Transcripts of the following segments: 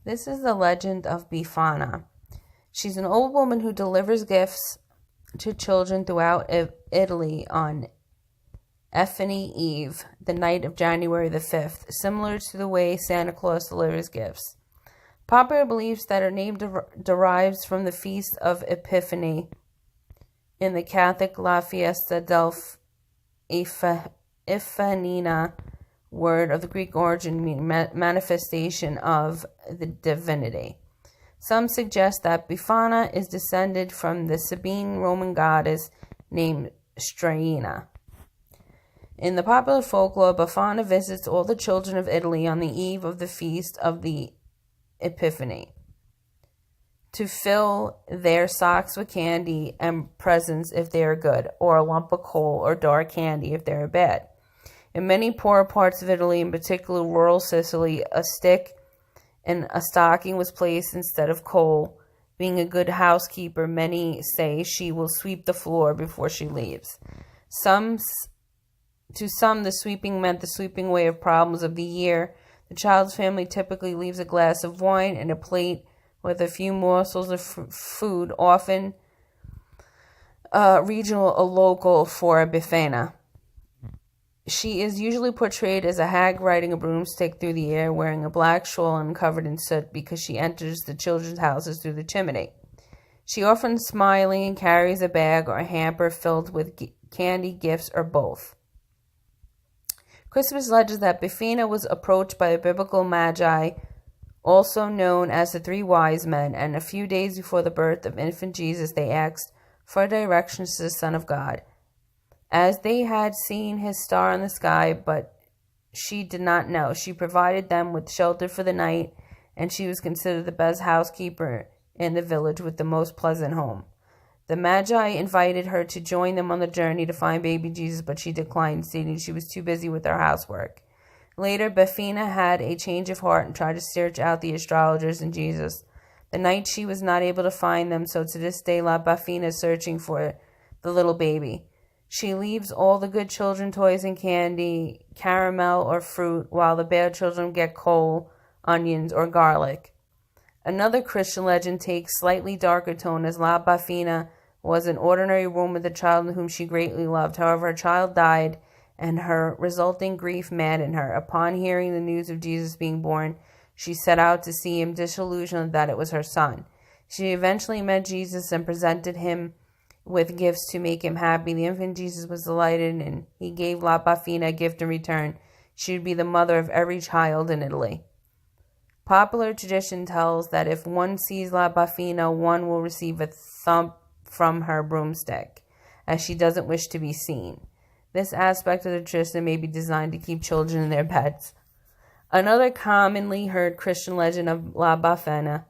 This is the legend of Befana. She's an old woman who delivers gifts to children throughout Italy on Epiphany Eve, the night of January the 5th, similar to the way Santa Claus delivers gifts. Popular beliefs that her name derives from the Feast of Epiphany in the Catholic La Festa dell'Epifania, word of the Greek origin meaning manifestation of the divinity. Some suggest that Befana is descended from the Sabine Roman goddess named Straina. In the popular folklore, Befana visits all the children of Italy on the eve of the Feast of the Epiphany to fill their socks with candy and presents if they are good, or a lump of coal or dark candy if they are bad. In many poorer parts of Italy, in particular rural Sicily, a stick and a stocking was placed instead of coal. Being a good housekeeper, many say she will sweep the floor before she leaves. To some, the sweeping meant the sweeping away of problems of the year. The child's family typically leaves a glass of wine and a plate with a few morsels of food, often regional or local, for a Befana. She is usually portrayed as a hag riding a broomstick through the air, wearing a black shawl and covered in soot because she enters the children's houses through the chimney. She often smiling and carries a bag or a hamper filled with candy, gifts, or both. Christmas alleges that Befana was approached by the biblical magi, also known as the three wise men, and a few days before the birth of infant Jesus, they asked for directions to the Son of God, as they had seen his star in the sky, but she did not know. She provided them with shelter for the night, and she was considered the best housekeeper in the village with the most pleasant home. The Magi invited her to join them on the journey to find baby Jesus, but she declined, stating she was too busy with her housework. Later, Befana had a change of heart and tried to search out the astrologers and Jesus. The night she was not able to find them, so to this day La Befana is searching for the little baby. She leaves all the good children toys and candy, caramel or fruit, while the bad children get coal, onions, or garlic. Another Christian legend takes slightly darker tone, as La Befana was an ordinary woman with a child whom she greatly loved. However, her child died, and her resulting grief maddened her. Upon hearing the news of Jesus being born, she set out to see him, disillusioned that it was her son. She eventually met Jesus and presented him with gifts to make him happy. The infant Jesus was delighted, and he gave La Befana a gift in return. She would be the mother of every child in Italy. Popular tradition tells that if one sees La Befana, one will receive a thump from her broomstick, as she doesn't wish to be seen. This aspect of the tradition may be designed to keep children in their beds. Another commonly heard Christian legend of La Befana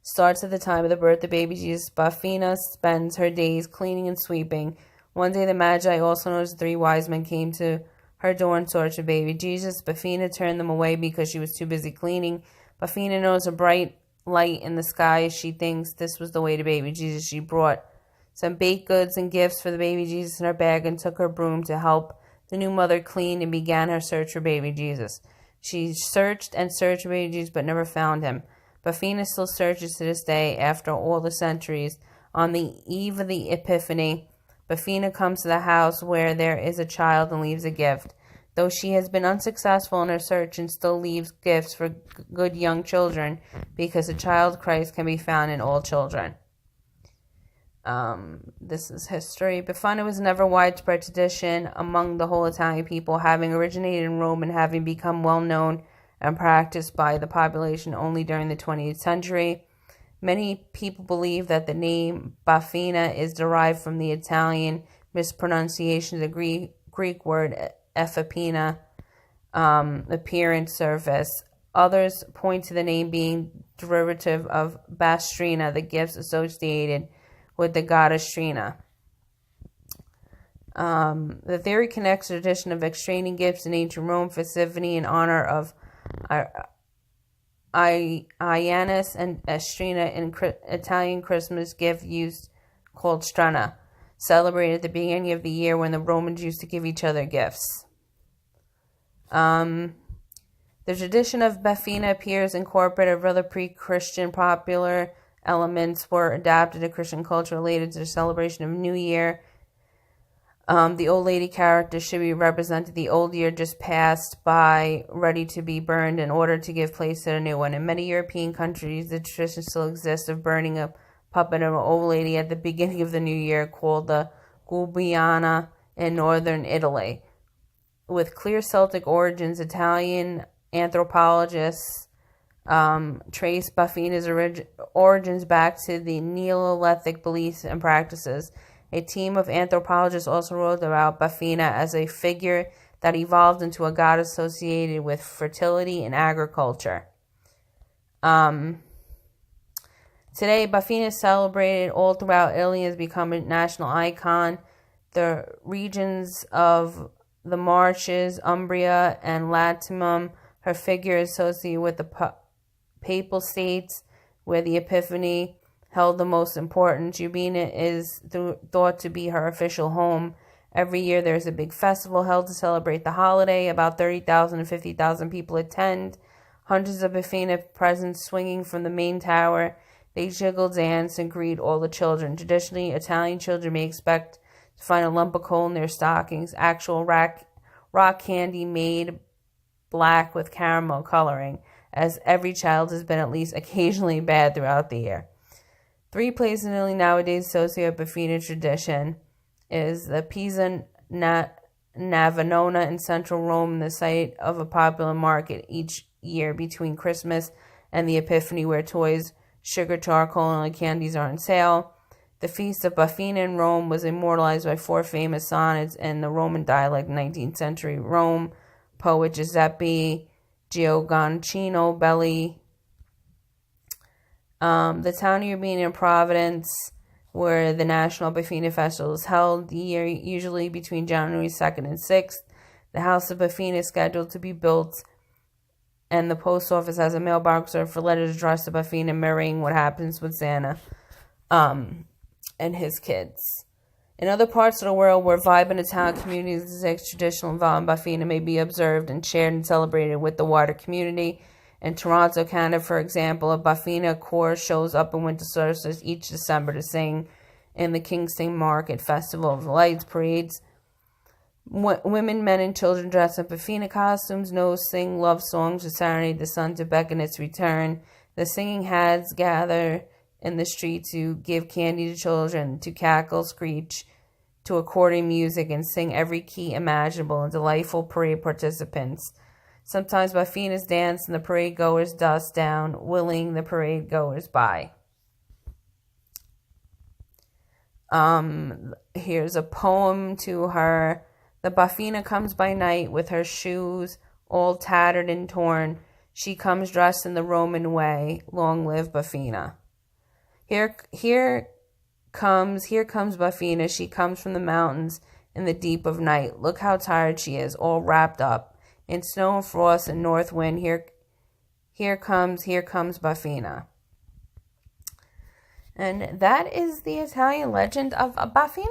starts at the time of the birth of baby Jesus. Befana spends her days cleaning and sweeping. One day the Magi, also known as the three wise men, came to her door in search of baby Jesus. Befana turned them away because she was too busy cleaning. Befana noticed a bright light in the sky. She thinks this was the way to baby Jesus. She brought some baked goods and gifts for the baby Jesus in her bag and took her broom to help the new mother clean and began her search for baby Jesus. She searched and searched for baby Jesus but never found him. Befana still searches to this day after all the centuries. On the eve of the Epiphany, Befana comes to the house where there is a child and leaves a gift. Though she has been unsuccessful in her search and still leaves gifts for good young children, because the child Christ can be found in all children. This is history. Befana was never widespread tradition among the whole Italian people, having originated in Rome and having become well known and practiced by the population only during the 20th century. Many people believe that the name Befana is derived from the Italian mispronunciation of the Greek word Epiphany, appearance, surface. Others point to the name being derivative of Bastrina, the gifts associated with the goddess Strina. The theory connects the tradition of exchanging gifts in ancient Rome for Epiphany in honor of Ianus and Strina in Italian Christmas gift used called Strana, celebrated at the beginning of the year when the Romans used to give each other gifts. The tradition of Befana appears incorporated with other pre-Christian popular elements were adapted to Christian culture related to the celebration of New Year. The old lady character should be represented the old year just passed by, ready to be burned in order to give place to the new one. In many European countries, the tradition still exists of burning a puppet of an old lady at the beginning of the new year called the Befana in northern Italy. With clear Celtic origins, Italian anthropologists trace Befana's origins back to the Neolithic beliefs and practices. A team of anthropologists also wrote about Befana as a figure that evolved into a god associated with fertility and agriculture. Today, Befana is celebrated all throughout Italy and has become a national icon. The regions of the Marches, Umbria, and Latium, her figure is associated with the Papal States, where the Epiphany held the most importance. Ubina is thought to be her official home. Every year there's a big festival held to celebrate the holiday. About 30,000 to 50,000 people attend. Hundreds of Befana presents swinging from the main tower. They jiggle, dance, and greet all the children. Traditionally, Italian children may expect to find a lump of coal in their stockings, actual rock candy made black with caramel coloring, as every child has been at least occasionally bad throughout the year. 3 places in Italy nowadays associated with Befana tradition is the Pisa Navona in central Rome, the site of a popular market each year between Christmas and the Epiphany, where toys, sugar, charcoal, and candies are on sale. The Feast of Epiphany in Rome was immortalized by 4 famous sonnets in the Roman dialect, 19th century Rome. Poet Giuseppe Gioacchino Belli. The town of Urbino and Providence, where the National Befana Festival is held the year, usually between January 2nd and 6th. The House of Befana is scheduled to be built, and the post office has a mailbox for letters addressed to Befana, mirroring what happens with Santa and his kids. In other parts of the world where vibrant Italian communities exist, traditional involvement in Befana may be observed and shared and celebrated with the wider community. In Toronto, Canada, for example, a Befana corps shows up in winter solstice each December to sing in the Kingston Market Festival of Lights parades. Women, men, and children dress in Befana costumes, sing love songs to serenade the sun to beckon its return. The singing hads gather in the street to give candy to children, to cackle, screech, to accordion music, and sing every key imaginable, and delightful parade participants. Sometimes Befana's dance and the parade goers dust down, willing the parade goers by. Here's a poem to her. The Befana comes by night with her shoes all tattered and torn. She comes dressed in the Roman way. Long live Befana. Here comes Befana. She comes from the mountains in the deep of night. Look how tired she is, all wrapped up in snow and frost and north wind. Here comes Befana. And that is the Italian legend of Befana.